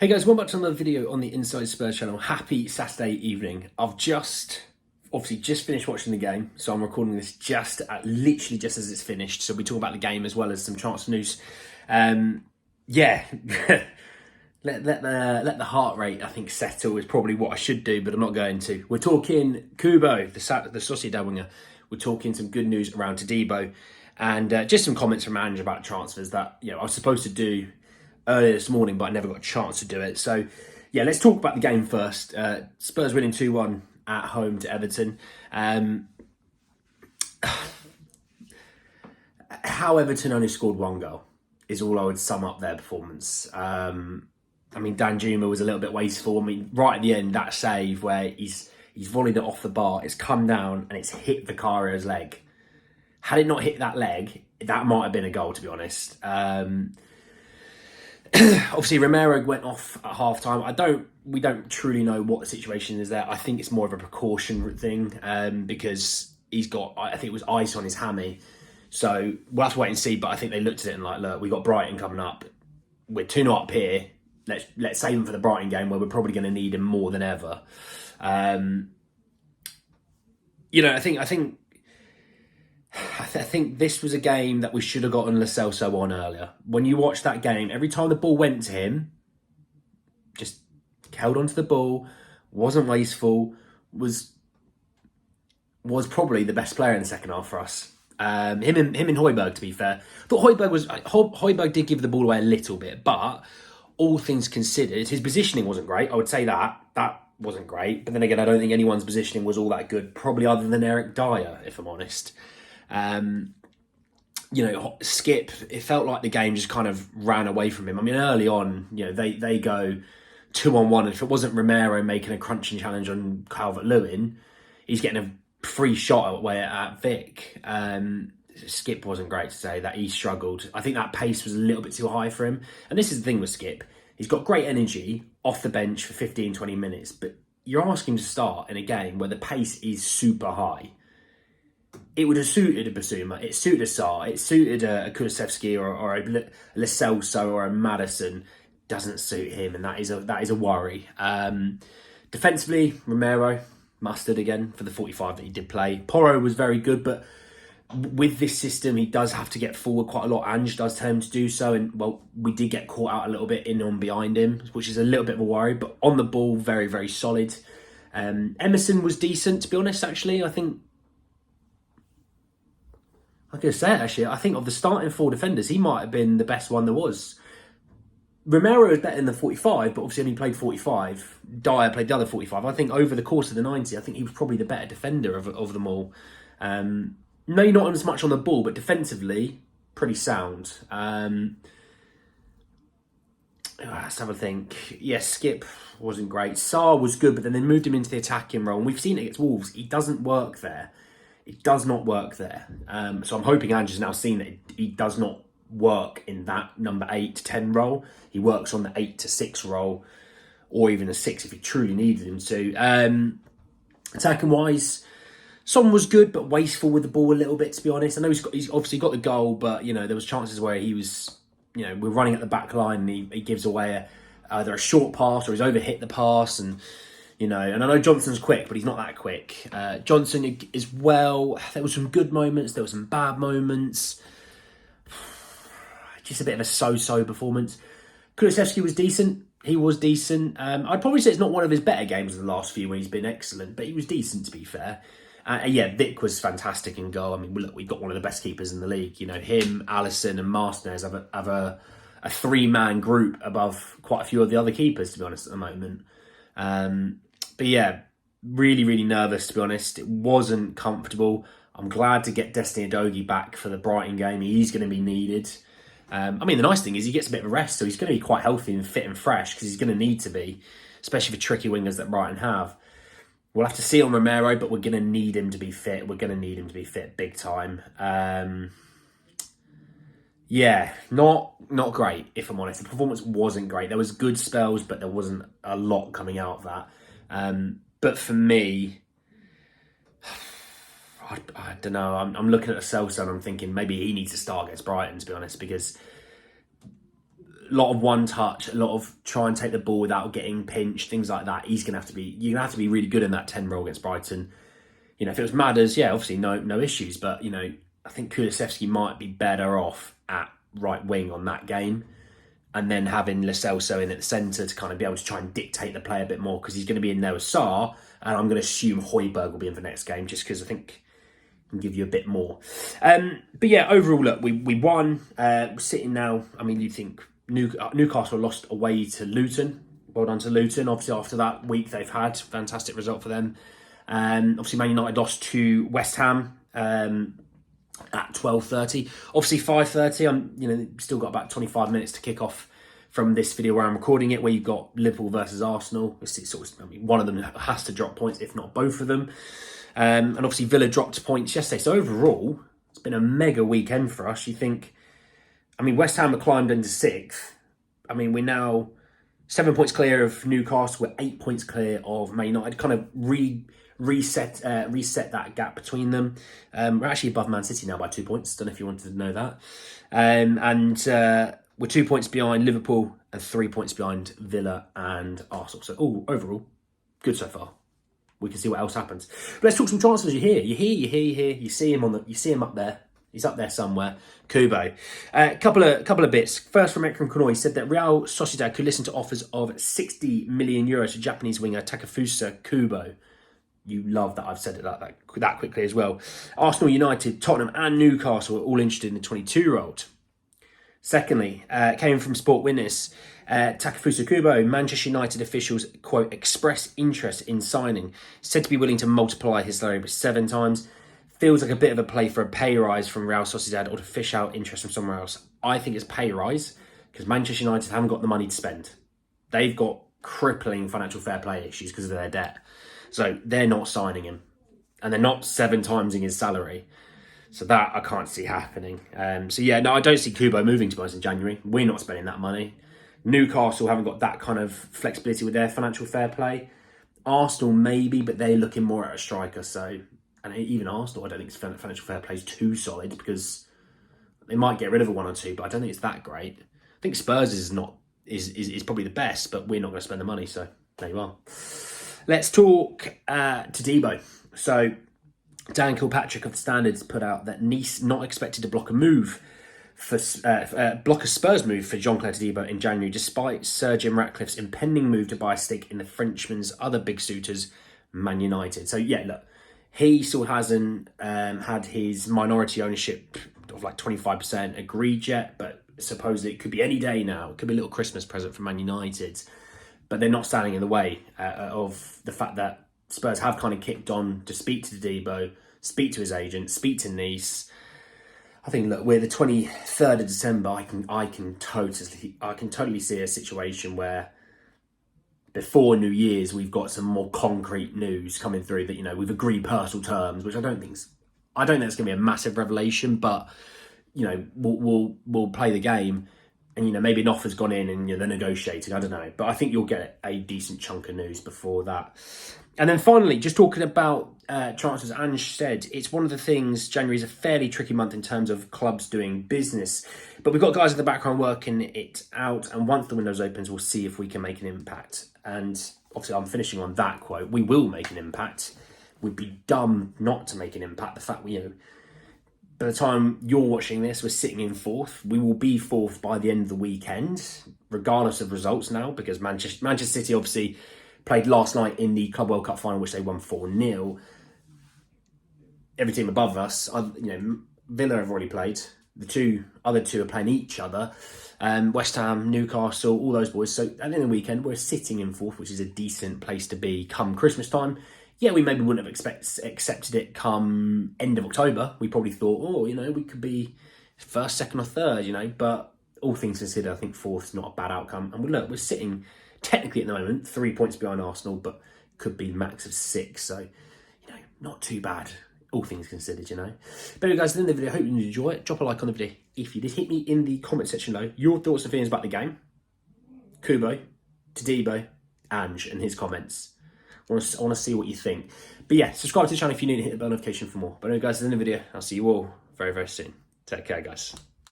Hey guys, welcome back to another video on the Inside Spurs channel. Happy Saturday evening. I've obviously just finished watching the game, so I'm recording this literally just as it's finished. So we talk about the game as well as some transfer news. Yeah, let the heart rate I think settle is probably what I should do, but I'm not going to. We're talking Kubo, the sociedad winger. We're talking some good news around Todibo, and just some comments from Ange about transfers that I was supposed to do earlier this morning, but I never got a chance to do it. So, yeah, let's talk about the game first. Spurs winning 2-1 at home to Everton. How Everton only scored one goal is all I would sum up their performance. I mean, Danjuma was a little bit wasteful. I mean, right at the end, that save where he's volleyed it off the bar, it's come down and it's hit Vicario's leg. Had it not hit that leg, that might have been a goal, to be honest. Obviously, Romero went off at half time. We don't truly know what the situation is there. I think it's more of a precaution thing because he's got, I think it was ice on his hammy. So we'll have to wait and see. But I think they looked at it and like, look, we got Brighton coming up. We're 2-0 up here. Let's save him for the Brighton game where we're probably going to need him more than ever. I think this was a game that we should have gotten Lo Celso on earlier. When you watch that game, every time the ball went to him, just held onto the ball, wasn't wasteful, was probably the best player in the second half for us. Him and Højbjerg, to be fair. I thought Højbjerg did give the ball away a little bit, but all things considered, his positioning wasn't great. I would say that wasn't great. But then again, I don't think anyone's positioning was all that good, probably other than Eric Dyer, if I'm honest. Skip, it felt like the game just kind of ran away from him. I mean, early on, they go 2-on-1, and if it wasn't Romero making a crunching challenge on Calvert-Lewin, he's getting a free shot away at Vic. Skip wasn't great to say that he struggled. I think that pace was a little bit too high for him. And this is the thing with Skip. He's got great energy off the bench for 15, 20 minutes, but you're asking him to start in a game where the pace is super high. It would have suited a Basuma, it suited a Sarr, it suited a Kulusevski or a Lo Celso or a Maddison. Doesn't suit him, and that is a worry. Defensively, Romero, mustard again for the 45 that he did play. Porro was very good, but with this system, he does have to get forward quite a lot. Ange does tell him to do so, and we did get caught out a little bit in on behind him, which is a little bit of a worry. But on the ball, very, very solid. Emerson was decent, to be honest. Actually, I think I'm going to say it, actually. I think of the starting four defenders, he might have been the best one there was. Romero was better than the 45, but obviously only played 45. Dyer played the other 45. I think over the course of the 90, I think he was probably the better defender of them all. Maybe not as much on the ball, but defensively, pretty sound. Let's have a think. Yes, Skip wasn't great. Sarr was good, but then they moved him into the attacking role. And we've seen it against Wolves. He doesn't work there. It does not work there. So I'm hoping Ange has now seen that he does not work in that number 8 to 10 role. He works on the 8 to 6 role, or even a 6 if he truly needed him to. Attacking wise, Son was good but wasteful with the ball a little bit, to be honest. I know he's obviously got the goal, but there was chances where he was, we're running at the back line and he gives away either a short pass or he's overhit the pass, and and I know Johnson's quick, but he's not that quick. Johnson as well, there were some good moments, there were some bad moments. Just a bit of a so-so performance. Kulusevski was decent. He was decent. I'd probably say it's not one of his better games of the last few when he's been excellent, but he was decent, to be fair. Vic was fantastic in goal. I mean, look, we've got one of the best keepers in the league. Him, Alisson and Martinez have a three-man group above quite a few of the other keepers, to be honest, at the moment. But yeah, really, really nervous, to be honest. It wasn't comfortable. I'm glad to get Destiny Udogie back for the Brighton game. He's going to be needed. The nice thing is he gets a bit of a rest, so he's going to be quite healthy and fit and fresh because he's going to need to be, especially for tricky wingers that Brighton have. We'll have to see on Romero, but we're going to need him to be fit. We're going to need him to be fit big time. Not great, if I'm honest. The performance wasn't great. There was good spells, but there wasn't a lot coming out of that. But for me, I don't know. I'm looking at Lo Celso and I'm thinking maybe he needs to start against Brighton, to be honest, because lot of one touch, a lot of try and take the ball without getting pinched, things like that. You're going to have to be really good in that 10 role against Brighton. You know, if it was Madders, yeah, obviously no issues. But, you know, I think Kulusevski might be better off at right wing on that game. And then having Lo Celso in at the centre to kind of be able to try and dictate the play a bit more, because he's going to be in there with Sarr. And I'm going to assume Højbjerg will be in for the next game, just because I think he can give you a bit more. But yeah, overall, look, we won. We're sitting now, I mean, you think Newcastle lost away to Luton. Well done to Luton. Obviously, after that week they've had, fantastic result for them. Obviously, Man United lost to West Ham at 12:30. Obviously, 5:30. Still got about 25 minutes to kick off from this video where I'm recording it, where you've got Liverpool versus Arsenal. One of them has to drop points, if not both of them. And obviously, Villa dropped points yesterday. So overall, it's been a mega weekend for us. You think, West Ham have climbed into 6th. We're now 7 points clear of Newcastle. We're 8 points clear of Man United. Kind of reset that gap between them. We're actually above Man City now by 2 points. Don't know if you wanted to know that. We're 2 points behind Liverpool and 3 points behind Villa and Arsenal. So overall, good so far. We can see what else happens. But let's talk some transfers. You hear. You see him up there. He's up there somewhere. Kubo. Couple of bits. First from Ekram Konoe, he said that Real Sociedad could listen to offers of 60 million euros to Japanese winger Takefusa Kubo. You love that I've said it that quickly as well. Arsenal, United, Tottenham and Newcastle are all interested in the 22-year-old. Secondly, came from Sport Witness, Takefusa Kubo, Manchester United officials, quote, express interest in signing. Said to be willing to multiply his salary by 7 times. Feels like a bit of a play for a pay rise from Real Sociedad or to fish out interest from somewhere else. I think it's pay rise because Manchester United haven't got the money to spend. They've got crippling financial fair play issues because of their debt. So they're not signing him. And they're not 7 timesing his salary. So that I can't see happening. I don't see Kubo moving to us in January. We're not spending that money. Newcastle haven't got that kind of flexibility with their financial fair play. Arsenal maybe, but they're looking more at a striker. So, and even Arsenal, I don't think its financial fair play is too solid because they might get rid of a 1 or 2, but I don't think it's that great. I think Spurs is probably the best, but we're not going to spend the money. So there you are. Let's talk Todibo. So Dan Kilpatrick of the Standards put out that Nice not expected to block a Spurs move for Jean-Claude Todibo in January, despite Sir Jim Ratcliffe's impending move to buy a stake in the Frenchman's other big suitors, Man United. So yeah, look, he still hasn't had his minority ownership of like 25% agreed yet, but supposedly it could be any day now. It could be a little Christmas present for Man United, but they're not standing in the way of the fact that Spurs have kind of kicked on to speak to Todibo, speak to his agent, speak to Nice. I think, look, we're the 23rd of December. I can totally see a situation where before New Year's we've got some more concrete news coming through that we've agreed personal terms, which I don't think it's going to be a massive revelation, but we'll play the game. And, maybe an offer's gone in and they're negotiating. I don't know. But I think you'll get a decent chunk of news before that. And then finally, just talking about transfers, Ange said it's one of the things, January is a fairly tricky month in terms of clubs doing business. But we've got guys in the background working it out. And once the windows opens, we'll see if we can make an impact. And obviously, I'm finishing on that quote. We will make an impact. We'd be dumb not to make an impact. The fact by the time you're watching this, we're sitting in 4th. We will be 4th by the end of the weekend, regardless of results now, because Manchester City obviously played last night in the Club World Cup final, which they won 4-0. Every team above us, Villa have already played. The other two are playing each other. West Ham, Newcastle, all those boys. So at the end of the weekend, we're sitting in 4th, which is a decent place to be come Christmas time. Yeah, we maybe wouldn't have accepted it come end of October. We probably thought, we could be 1st, 2nd or 3rd, but all things considered, I think 4th is not a bad outcome. And look, we're sitting technically at the moment 3 points behind Arsenal, but could be max of 6. So, not too bad, all things considered, But anyway, guys, at the end of the video, I hope you enjoy it. Drop a like on the video if you did. Hit me in the comment section below your thoughts and feelings about the game. Kubo, Todibo, Ange, and his comments. I want to see what you think. But yeah, subscribe to the channel if you need to hit the bell notification for more. But anyway, guys, at the end of the video, I'll see you all very, very soon. Take care, guys.